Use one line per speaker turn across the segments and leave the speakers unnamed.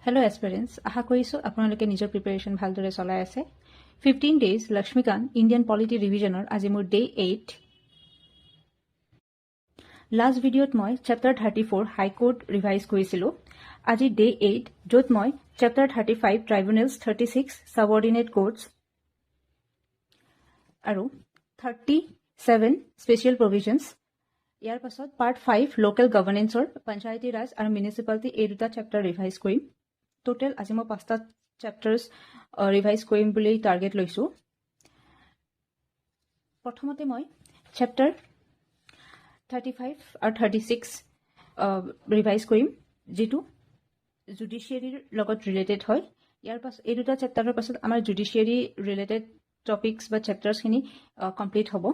Hello aspirants, আশা কৰিছো আপোনালোকে নিজৰ প্ৰিপাৰেচন ভালদৰে চলাই আছে। 15 days লক্ষ্মীকান্ত ইণ্ডিয়ান পলিটি ৰিভিজনৰ আজি মোৰ ডে 8। লাষ্ট ভিডিঅ'ত মই চেপ্টাৰ 34 হাই কোৰ্ট ৰিভাইজ কৰিছিলোঁ। আজি ডে 8 য'ত মই চেপ্টাৰ 35 ট্ৰাইব্যুনেলছ 36 ছাবঅৰ্ডিনেট কোৰ্টছ আৰু 37 স্পেচিয়েল প্ৰভিজনছ ইয়াৰ পাছত পাৰ্ট 5 লোকেল গভৰ্নেন্সৰ পঞ্চায়তী ৰাজ আৰু মিউনিচিপালিটি এই দুটা চেপ্টাৰ ৰিভাইজ কৰিম। টোটেল আজি মই 5টা চেপ্টাৰ্ছ ৰিভাইজ কৰিম বুলি টাৰ্গেট লৈছোঁ। প্ৰথমতে মই চেপ্টাৰ 35 আৰু 36 ৰিভাইজ কৰিম, যিটো জুডিচিয়াৰীৰ লগত ৰিলেটেড হয়। ইয়াৰ পাছত এই দুটা চেপ্টাৰৰ পাছত আমাৰ জুডিচিয়াৰী ৰিলেটেড টপিকছ বা চেপ্টাৰ্ছখিনি কমপ্লিট হ'ব।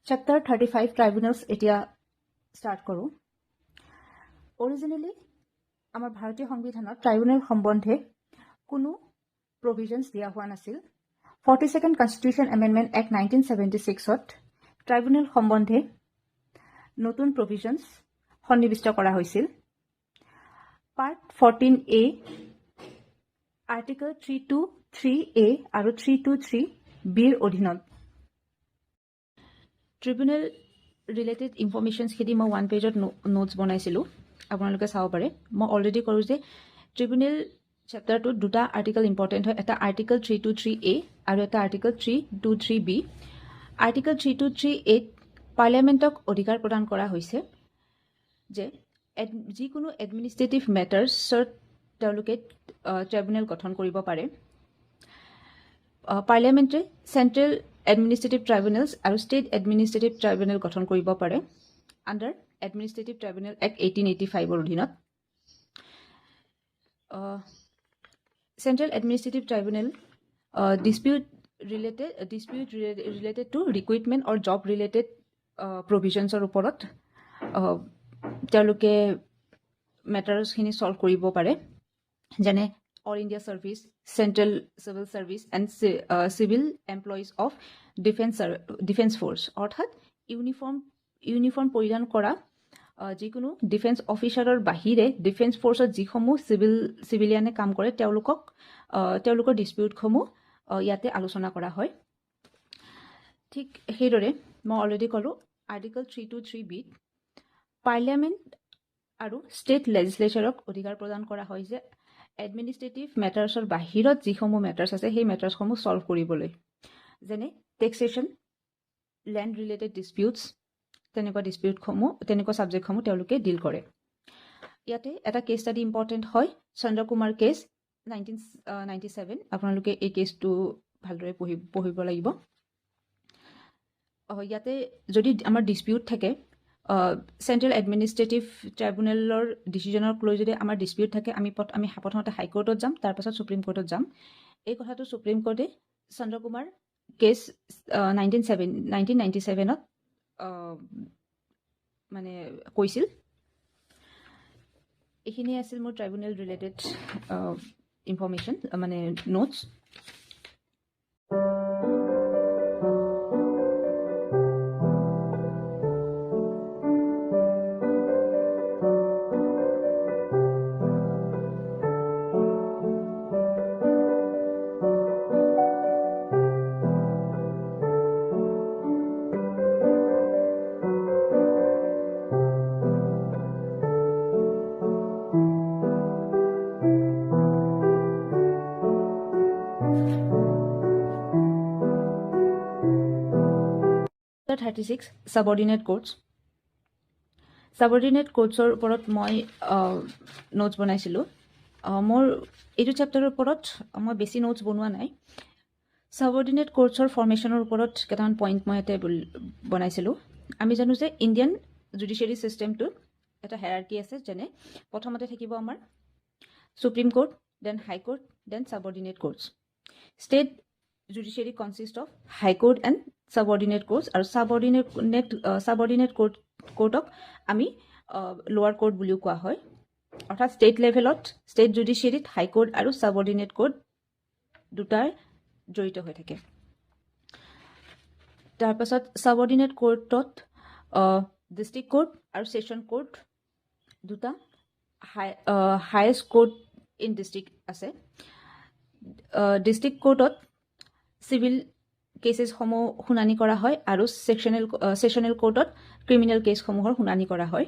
চেপ্টাৰ 35 ট্ৰাইব্যুনেলছ এতিয়া ষ্টাৰ্ট কৰোঁ। অৰিজিনেলি আমাৰ ভাৰতীয় সংবিধানত ট্ৰাইব্যুনেল সম্বন্ধে কোনো প্ৰভিজনছ দিয়া হোৱা নাছিল। 42nd কনষ্টিটিউশ্যন এমেণ্ডমেণ্ট এক্ট 1976ত ট্ৰাইব্যুনেল সম্বন্ধে নতুন প্ৰভিজনছ সন্নিৱিষ্ট কৰা হৈছিল। পাৰ্ট 14A আৰ্টিকল 323A আৰু 323Bৰ অধীনত ট্ৰিব্যুনেল ৰিলেটেড ইনফৰ্মেশ্যনছখিনি মই 1 পেজত নোটছ বনাইছিলোঁ, আপোনালোকে চাব পাৰে। মই অলৰেডি কৰোঁ যে ট্ৰিব্যুনেল চেপ্টাৰটোত দুটা আৰ্টিকল ইম্পৰ্টেণ্ট হয়, এটা আৰ্টিকল 323A আৰু এটা আৰ্টিকল 323B। আৰ্টিকল 323A পাৰ্লিয়ামেণ্টক অধিকাৰ প্ৰদান কৰা হৈছে যে যিকোনো এডমিনিষ্ট্ৰেটিভ মেটাৰ্ছত তেওঁলোকে ট্ৰাইব্যুনেল গঠন কৰিব পাৰে। পাৰ্লিয়ামেণ্টে চেণ্ট্ৰেল এডমিনিষ্ট্ৰেটিভ ট্ৰাইব্যুনেলছ আৰু ষ্টেট এডমিনিষ্ট্ৰেটিভ ট্ৰাইব্যুনেল গঠন কৰিব পাৰে আণ্ডাৰ এডমিনিষ্ট্ৰেটিভ ট্ৰাইব্যুনেল এক্ট 1885ৰ অধীনত। Central administrative tribunal dispute related to recruitment or job related প্ৰভিজনছৰ ওপৰত তেওঁলোকে মেটাৰ্ছখিনি ছল্ভ কৰিব পাৰে, যেনে all India service, central civil service and civil employees of defence force, অৰ্থাৎ ইউনিফৰ্ম পৰিধান কৰা যিকোনো ডিফেন্স অফিচাৰৰ বাহিৰে ডিফেন্স ফ'ৰ্চত যিসমূহ চিভিলিয়ানে কাম কৰে তেওঁলোকৰ ডিছপিউটসমূহ ইয়াতে আলোচনা কৰা হয়। ঠিক সেইদৰে মই অলৰেডি ক'লোঁ আৰ্টিকল 323Bত পাৰ্লিয়ামেণ্ট আৰু ষ্টেট লেজিছলেচাৰক অধিকাৰ প্ৰদান কৰা হয় যে এডমিনিষ্ট্ৰেটিভ মেটাৰ্ছৰ বাহিৰত যিসমূহ মেটাৰ্ছ আছে সেই মেটাৰ্ছসমূহ ছল্ভ কৰিবলৈ, যেনে টেক্সেশ্যন, লেণ্ড ৰিলেটেড ডিছপিউটছ, তেনেকুৱা ছাবজেক্টসমূহ তেওঁলোকে ডিল কৰে। ইয়াতে এটা কেছ ষ্টাডি ইম্পৰ্টেণ্ট হয়, চন্দ্ৰ কুমাৰ কেছ 1997। আপোনালোকে এই কেছটো ভালদৰে পঢ়িব লাগিব। ইয়াতে যদি আমাৰ ডিছপিউট থাকে, চেণ্ট্ৰেল এডমিনিষ্ট্ৰেটিভ ট্ৰাইব্যুনেলৰ ডিচিজনক লৈ যদি আমাৰ ডিছপিউট থাকে, আমি প্ৰথমতে হাইকোৰ্টত যাম, তাৰপাছত সুপ্ৰিম কোৰ্টত যাম। এই কথাটো সুপ্ৰিম কোৰ্টে চন্দ্ৰ কুমাৰ কেছ 1997ত মানে কৈছিল। এইখিনিয়ে আছিল মোৰ ট্ৰাইব্যুনেল ৰিলেটেড ইনফৰ্মেশ্যন মানে notes. Chapter 36 Subordinate Courts. Subordinate Courtsৰ ওপৰত মই নোটছ বনাইছিলোঁ। মোৰ এইটো চেপ্টাৰৰ ওপৰত মই বেছি নোটছ বনোৱা নাই। ছাবঅৰ্ডিনেট কোৰ্টছৰ ফৰ্মেশ্যনৰ ওপৰত কেইটামান পইণ্ট মই ইয়াতে বনাইছিলোঁ। আমি জানো যে ইণ্ডিয়ান জুডিচিয়াৰী ছিষ্টেমটোত এটা হেৰাৰ্কি আছে, যেনে প্ৰথমতে থাকিব আমাৰ Supreme Court, then high court, then subordinate courts. State judiciary consist of high court and subordinate courts, আৰু ছাবঅৰ্ডিনেট কোৰ্টক আমি লোৱাৰ কোৰ্ট বুলিও কোৱা হয়। অৰ্থাৎ ষ্টেট লেভেলত ষ্টেট জুডিচিয়াৰীত হাই কোৰ্ট আৰু ছাবঅৰ্ডিনেট কোৰ্ট দুটাৰ জড়িত হৈ থাকে। তাৰপাছত ছাবঅৰ্ডিনেট কোৰ্টত ডিষ্ট্ৰিক্ট কোৰ্ট আৰু ছেশ্যন কোৰ্ট দুটা highest court in district আছে district courtত civil cases সমূহ শুনানি কৰা হয় আৰু সেশনেল কোৰ্টত ক্ৰিমিনেল কেছ সমূহৰ শুনানি কৰা হয়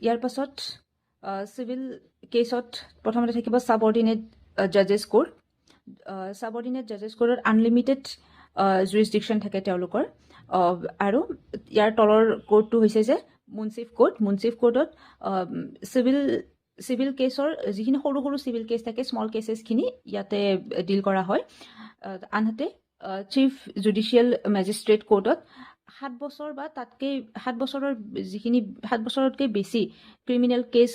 ইয়াৰ পাছত সিভিল কেছত প্ৰথমতে থাকিব সাবঅৰ্ডিনেট জাজেছ কোৰ্ট সাবঅৰ্ডিনেট জাজেছ কোৰ্টত আনলিমিটেড জুৰিছডিকশ্যন থাকে তেওঁলোকৰ আৰু ইয়াৰ তলৰ কোৰ্টটো হৈছে যে মুনচিফ কোৰ্টত সিভিল কেছৰ যিখিনি সৰু সৰু সিভিল কেছ থাকে স্মল কেছেছখিনি ইয়াতে ডিল কৰা হয় আনহাতে চিফ জুডিচিয়েল মেজিষ্ট্ৰেট কোৰ্টত 7 বছৰ বা তাতকৈ 7 বছৰতকৈ বেছি ক্ৰিমিনেল কেছ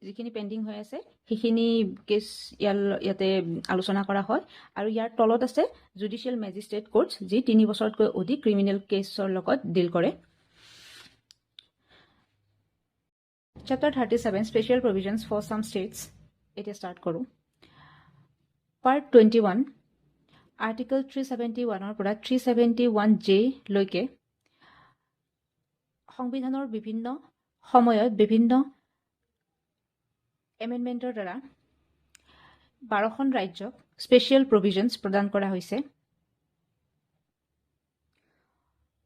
যিখিনি পেণ্ডিং হৈ আছে সেইখিনি কেছ ইয়াতে আলোচনা কৰা হয় আৰু ইয়াৰ তলত আছে জুডিচিয়েল মেজিষ্ট্ৰেট কোৰ্টছ যি 3 বছৰতকৈ অধিক ক্ৰিমিনেল কেছৰ লগত ডিল কৰে Chapter 37 Special Provisions for Some States. It start কৰো Part 21 Article 371 পৰা 371J লৈকে সংবিধানৰ বিভিন্ন সময়ত বিভিন্ন এমেণ্ডমেণ্টৰ দ্বাৰা 12খন ৰাজ্যক স্পেচিয়েল প্ৰভিজনছ প্ৰদান কৰা হৈছে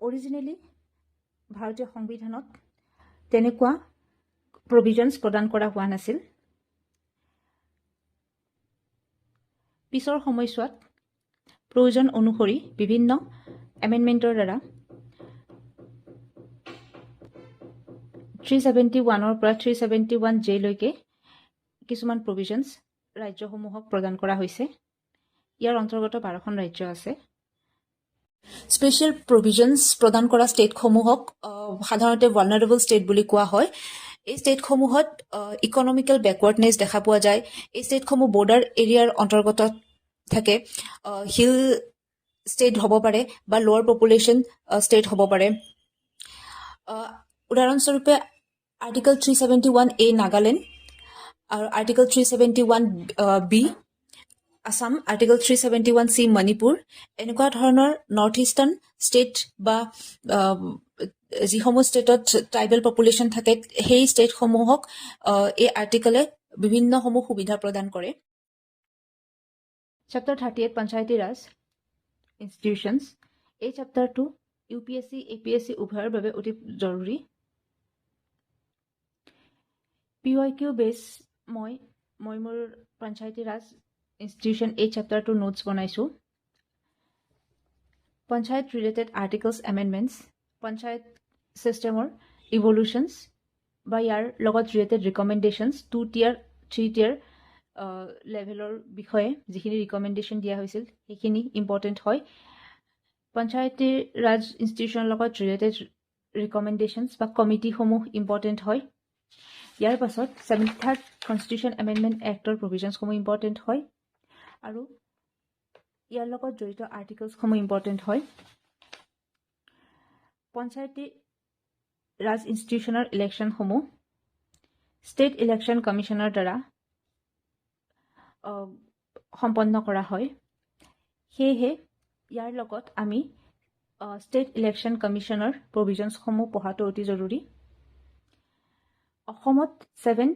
অৰিজিনেলি ভাৰতীয় সংবিধানত তেনেকুৱা provisions প্ৰদান কৰা হোৱা নাছিল পিছৰ সময়ছোৱাত প্ৰয়োজন অনুসৰি বিভিন্ন এমেণ্ডমেণ্টৰ দ্বাৰা 371 পৰা 371J লৈকে কিছুমান প্ৰভিজনছ ৰাজ্যসমূহক প্ৰদান কৰা হৈছে ইয়াৰ অন্তৰ্গত 12খন ৰাজ্য আছে স্পেচিয়েল প্ৰভিজনছ প্ৰদান কৰা ষ্টেটসমূহক সাধাৰণতে ভালনাৰেবল ষ্টেট বুলি কোৱা হয় এই ষ্টেটসমূহত ইকনমিকেল বেকৱাৰ্ডনেছ দেখা পোৱা যায় এই ষ্টেটসমূহ বৰ্ডাৰ এৰিয়াৰ অন্তৰ্গত থাকে হিল ষ্টেট হ'ব পাৰে বা লোৱাৰ পপুলেশ্যন ষ্টেট হ'ব পাৰে উদাহৰণস্বৰূপে আৰ্টিকল 371A নাগালেণ্ড আৰু article 371B Assam article 371C Manipur এনেকুৱা ধৰণৰ নৰ্থ ইষ্টাৰ্ণ ষ্টেট বা যিসমূহ ষ্টেটত ট্ৰাইবেল পপুলেশ্যন থাকে সেই ষ্টেটসমূহক এই আৰ্টিকলে বিভিন্নসমূহ সুবিধা প্ৰদান কৰে চেপ্টাৰ 38 পঞ্চায়তী ৰাজ ইনষ্টিটিউশ্যনছ এই চেপ্টাৰটো UPSC APSC উভয়ৰ বাবে অতি জৰুৰী PYQ বেছ মই মোৰ পঞ্চায়তী ৰাজ ইনষ্টিটিউশ্যন এই চেপ্টাৰটোৰ নোটছ বনাইছোঁ পঞ্চায়ত ৰিলেটেড আৰ্টিকলছ এমেণ্ডমেণ্টছ পঞ্চায়ত চিষ্টেমৰ ইভলিউশ্যনছ বা ইয়াৰ লগত ৰিলেটেড ৰিকমেণ্ডেশ্যনছ 2 tier 3 tier লেভেলৰ বিষয়ে যিখিনি ৰিকমেণ্ডেশ্যন দিয়া হৈছিল সেইখিনি ইম্পৰ্টেণ্ট হয় পঞ্চায়তী ৰাজ ইনষ্টিটিউশ্যনৰ লগত ৰিলেটেড ৰিকমেণ্ডেশ্যনছ বা কমিটিসমূহ ইম্পৰ্টেণ্ট হয় ইয়াৰ পাছত 73rd কনষ্টিটিউশ্যন এমেণ্ডমেণ্ট এক্টৰ প্ৰভিজনছসমূহ ইম্পৰ্টেণ্ট হয় আৰু ইয়াৰ লগত জড়িত আৰ্টিকলছসমূহ ইম্পৰ্টেণ্ট হয় পঞ্চায়তী ৰাজ ইনষ্টিটিউশ্যনৰ ইলেকশ্যনসমূহ ষ্টেট ইলেকশ্যন কমিশ্যনৰ দ্বাৰা সম্পন্ন কৰা হয় সেয়েহে ইয়াৰ লগত আমি ষ্টেট ইলেকশ্যন কমিশ্যনৰ প্ৰভিজনছসমূহ পঢ়াটো অতি জৰুৰী অসমত 7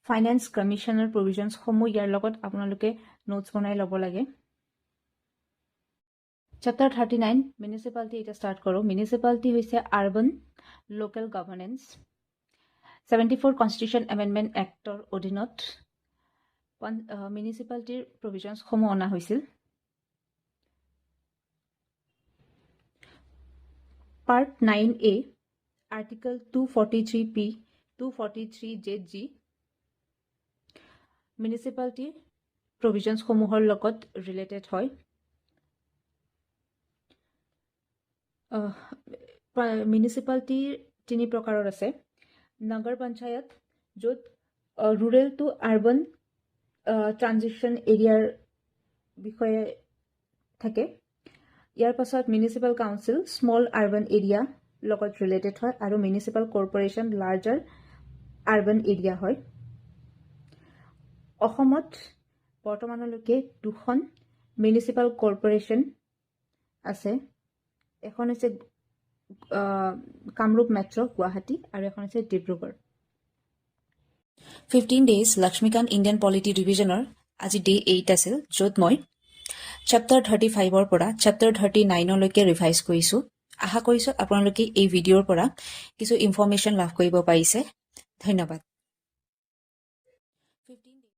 ফাইনেন্স কমিশ্যনৰ প্ৰভিজনছসমূহ ইয়াৰ লগত আপোনালোকে নোটছ বনাই ল'ব লাগে চেপ্টাৰ 39 মিউনিচিপালিটি এটা ষ্টাৰ্ট কৰোঁ মিউনিচিপালিটি হৈছে urban local governance 74 constitution amendment actor অধীনত মিউনিচিপালিটিৰ প্ৰভিজনছসমূহ অনা হৈছিল part 9A article 243P 243JG মিউনিচিপালিটিৰ প্ৰভিজনছসমূহৰ লগত ৰিলেটেড হয় মিউনিচিপালিটিৰ 3 প্ৰকাৰৰ আছে নগৰ পঞ্চায়ত য'ত ৰুৰেল টু আৰ্বান ট্ৰানজিশ্যন এৰিয়াৰ বিষয়ে থাকে ইয়াৰ পাছত municipal council small urban area লগত ৰিলেটেড হয় আৰু municipal corporation larger urban area হয় অসমত বৰ্তমানলৈকে 2খন মিউনিচিপাল কৰ্পোৰেশ্যন আছে এখন হৈছে কামৰূপ মেট্ৰ' গুৱাহাটী আৰু এখন হৈছে Dibrugarh 15 days Lakshmikant Indian Polity Divisionৰ আজি ডে 8 আছিল য'ত মই চেপ্টাৰ 35ৰ পৰা চেপ্টাৰ 39লৈকে ৰিভাইজ কৰিছোঁ আশা কৰিছোঁ আপোনালোকে এই ভিডিঅ'ৰ পৰা কিছু ইনফৰমেশ্যন লাভ কৰিব পাৰিছে ধন্যবাদ